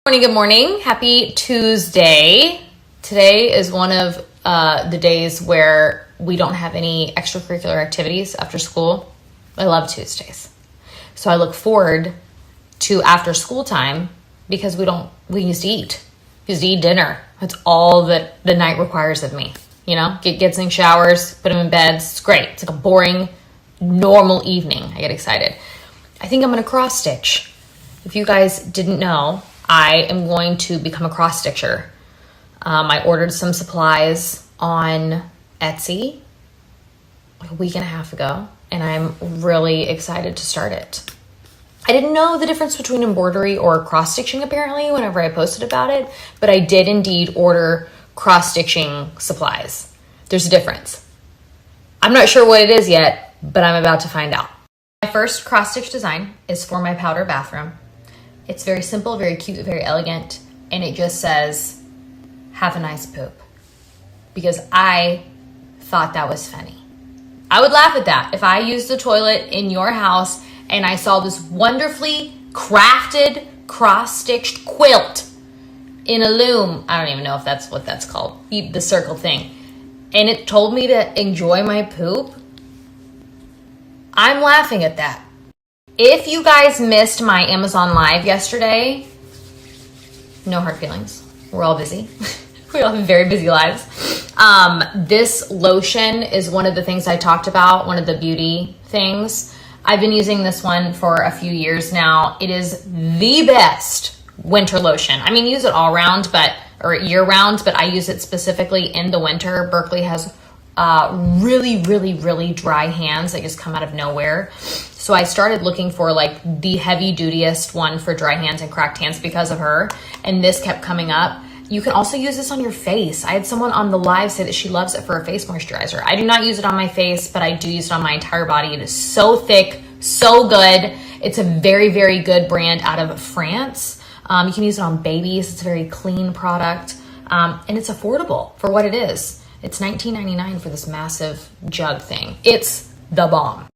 Good morning. Happy Tuesday. Today is one of the days where we don't have any extracurricular activities after school. I love Tuesdays. So I look forward to after school time because we used to eat. We used to eat dinner. That's all that the night requires of me. You know, get some showers, put them in beds. It's great. It's like a boring, normal evening. I get excited. I think I'm going to cross stitch. If you guys didn't know, I am going to become a cross stitcher. I ordered some supplies on Etsy like a week and a half ago, and I'm really excited to start it. I didn't know the difference between embroidery or cross stitching apparently whenever I posted about it, but I did indeed order cross stitching supplies. There's a difference. I'm not sure what it is yet, but I'm about to find out. My first cross stitch design is for my powder bathroom. It's very simple, very cute, very elegant, and it just says, "Have a nice poop." Because I thought that was funny. I would laugh at that if I used the toilet in your house and I saw this wonderfully crafted, cross-stitched quilt in a loom. I don't even know if that's what that's called, the circle thing. And it told me to enjoy my poop. I'm laughing at that. If you guys missed my Amazon Live yesterday, no hard feelings. We're all busy. We all have very busy lives. This lotion is one of the things I talked about, one of the beauty things. I've been using this one for a few years now. It is the best winter lotion. I mean, use it all round, or year round, but I use it specifically in the winter. Berkeley has really, really, really dry hands that just come out of nowhere. So I started looking for like the heavy dutyest one for dry hands and cracked hands because of her. And this kept coming up. You can also use this on your face. I had someone on the live say that she loves it for a face moisturizer. I do not use it on my face, but I do use it on my entire body. It is so thick, so good. It's a very, very good brand out of France. You can use it on babies. It's a very clean product. And it's affordable for what it is. It's $19.99 for this massive jug thing. It's the bomb.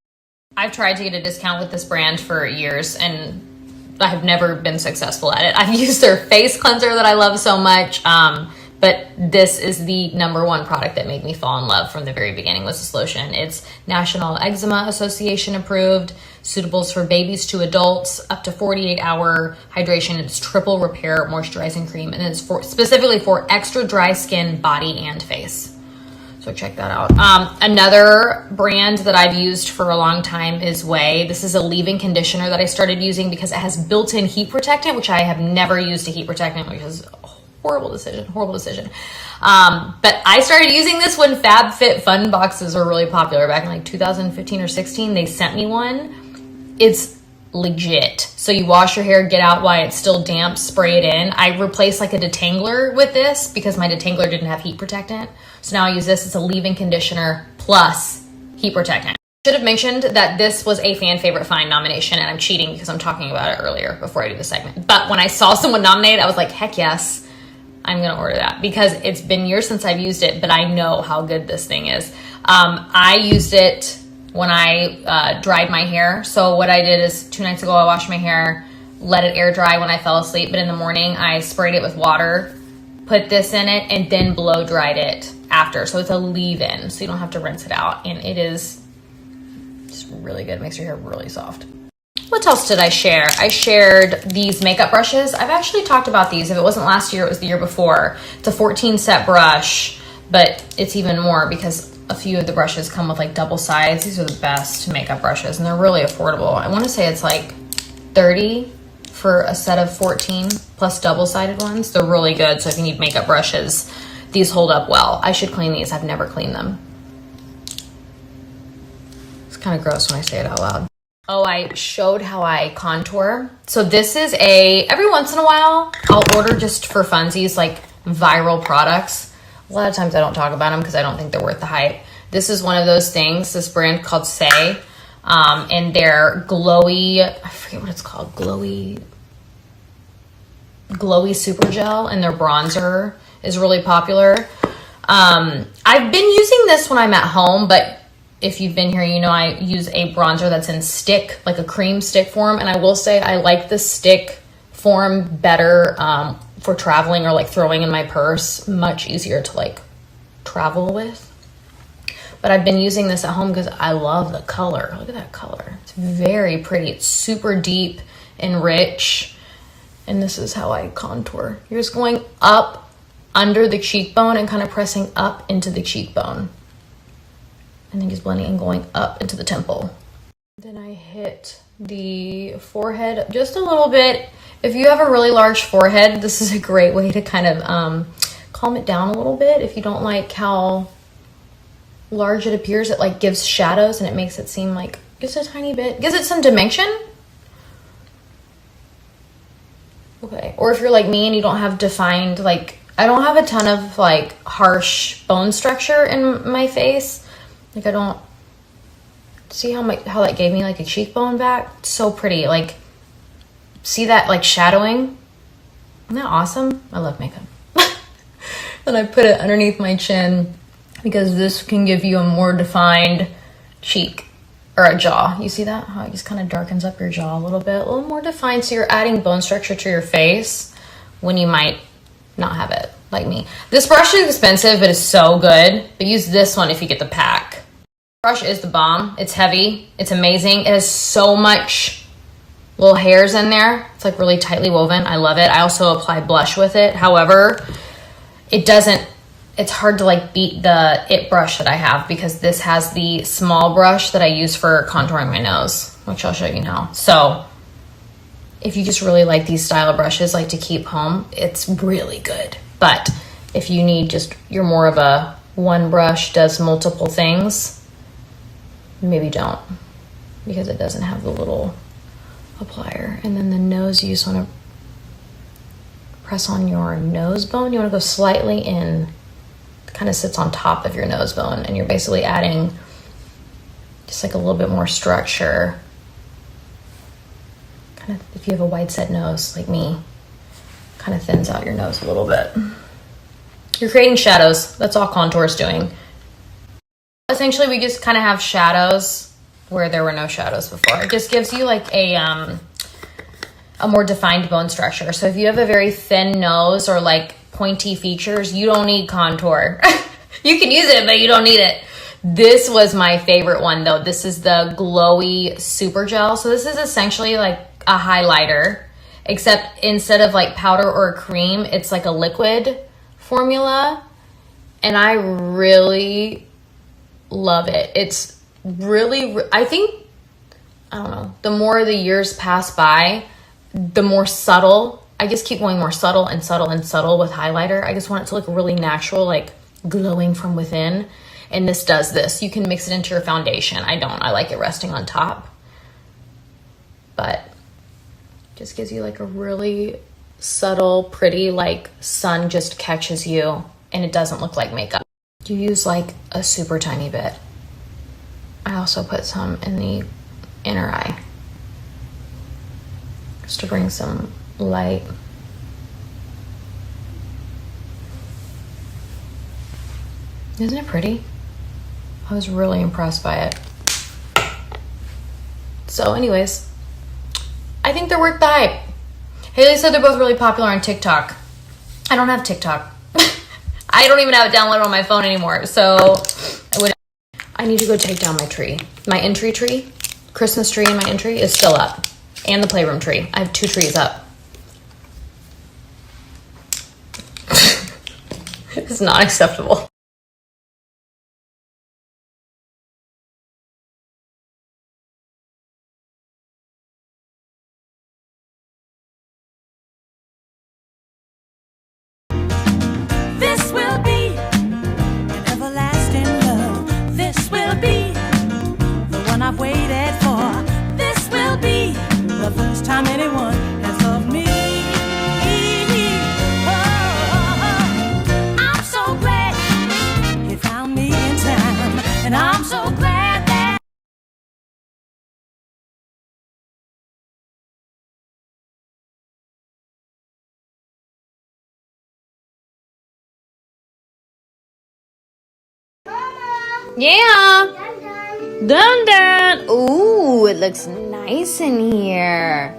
I've tried to get a discount with this brand for years and I have never been successful at it. I've used their face cleanser that I love so much, but this is the #1 product that made me fall in love from the very beginning was this lotion. It's National Eczema Association approved, suitables for babies to adults, up to 48-hour hydration. It's triple repair moisturizing cream, and it's specifically for extra dry skin, body, and face. So check that out. Another brand that I've used for a long time is Way. This is a leave-in conditioner that I started using because it has built-in heat protectant, which I have never used a heat protectant, which is a horrible decision. But I started using this when FabFitFun boxes were really popular back in like 2015 or 16. They sent me one. It's legit. So you wash your hair, get out while it's still damp, spray it in. I replaced like a detangler with this because my detangler didn't have heat protectant. So now I use this. It's a leave-in conditioner plus heat protectant. Should have mentioned that this was a fan favorite find nomination, and I'm cheating because I'm talking about it earlier before I do the segment. But when I saw someone nominate, I was like, heck yes, I'm going to order that because it's been years since I've used it, but I know how good this thing is. I used it when I dried my hair. So what I did is 2 nights ago, I washed my hair, let it air dry when I fell asleep. But in the morning, I sprayed it with water, put this in it, and then blow dried it after. So it's a leave-in, so you don't have to rinse it out. And it is just really good. It makes your hair really soft. What else did I share? I shared these makeup brushes. I've actually talked about these. If it wasn't last year, it was the year before. It's a 14-set brush, but it's even more because a few of the brushes come with like double sides. These are the best makeup brushes and they're really affordable. I want to say it's like $30 for a set of 14 plus double-sided ones. They're really good. So if you need makeup brushes, these hold up well. I should clean these. I've never cleaned them. It's kind of gross when I say it out loud. Oh, I showed how I contour. So this is every once in a while, I'll order just for funsies, like viral products. A lot of times I don't talk about them because I don't think they're worth the hype. This is one of those things, this brand called Say, and they're glowy, I forget what it's called, glowy super gel, and their bronzer is really popular. I've been using this when I'm at home, but if you've been here, you know I use a bronzer that's in stick, like a cream stick form, and I will say I like the stick form better for traveling or like throwing in my purse. Much easier to like travel with. But I've been using this at home because I love the color. Look at that color. It's very pretty. It's super deep and rich. And this is how I contour. You're just going up under the cheekbone and kind of pressing up into the cheekbone. And then just blending and going up into the temple. Then I hit the forehead just a little bit. If you have a really large forehead, this is a great way to kind of calm it down a little bit. If you don't like how large it appears, it like gives shadows and it makes it seem like just a tiny bit, gives it some dimension. Okay, or if you're like me and you don't have defined, like I don't have a ton of like harsh bone structure in my face. Like I don't see how that gave me like a cheekbone back. It's so pretty. Like see that like shadowing? Isn't that awesome? I love makeup. Then I put it underneath my chin because this can give you a more defined cheek or a jaw. You see that? How it just kind of darkens up your jaw a little bit, a little more defined. So you're adding bone structure to your face when you might not have it, like me. This brush is expensive, but it's so good. But use this one if you get the pack. Brush is the bomb. It's heavy. It's amazing. It has so much little hairs in there. It's like really tightly woven. I love it. I also apply blush with it. However, it's hard to like beat the It brush that I have because this has the small brush that I use for contouring my nose, which I'll show you now. So if you just really like these style of brushes, like to keep home, it's really good. But if you need you're more of a one brush does multiple things, maybe don't, because it doesn't have the little applier. And then the nose, you just want to press on your nose bone. You want to go slightly in. It kind of sits on top of your nose bone, and you're basically adding just like a little bit more structure. Kind of, if you have a wide set nose like me, kind of thins out your nose a little bit. You're creating shadows. That's all contour is doing. Essentially, we just kind of have shadows where there were no shadows before. It just gives you like a more defined bone structure. So if you have a very thin nose or like pointy features, you don't need contour. You can use it, but you don't need it. This was my favorite one though. This is the Glowy Super Gel. So this is essentially like a highlighter, except instead of like powder or a cream, it's like a liquid formula. And I really love it. It's really, I don't know, the more the years pass by, the more subtle, I just keep going more subtle and subtle and subtle with highlighter. I just want it to look really natural, like glowing from within. And this does this. You can mix it into your foundation. I don't. I like it resting on top. But just gives you like a really subtle, pretty, like sun just catches you and it doesn't look like makeup. You use like a super tiny bit. I also put some in the inner eye just to bring some light. Isn't it pretty? I was really impressed by it. So anyways, I think they're worth the hype. Haley said they're both really popular on TikTok. I don't have TikTok. I don't even have it downloaded on my phone anymore. So I need to go take down my tree. My entry tree, Christmas tree in my entry is still up. And the playroom tree. I have 2 trees up. It's not acceptable. This will be an everlasting love. This will be the one I've waited for. This will be the first time anyone has loved me. Oh, I'm so glad he found me in time, and I'm so glad that Yeah. Done. Ooh, it looks nice in here.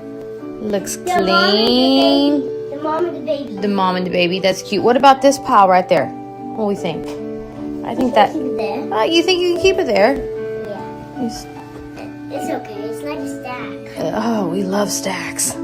Looks clean. The mom and the baby. The mom and the baby. That's cute. What about this pile right there? What do we think? I think that. There. You think you can keep it there? Yeah. It's okay. It's like a stack. Oh, we love stacks.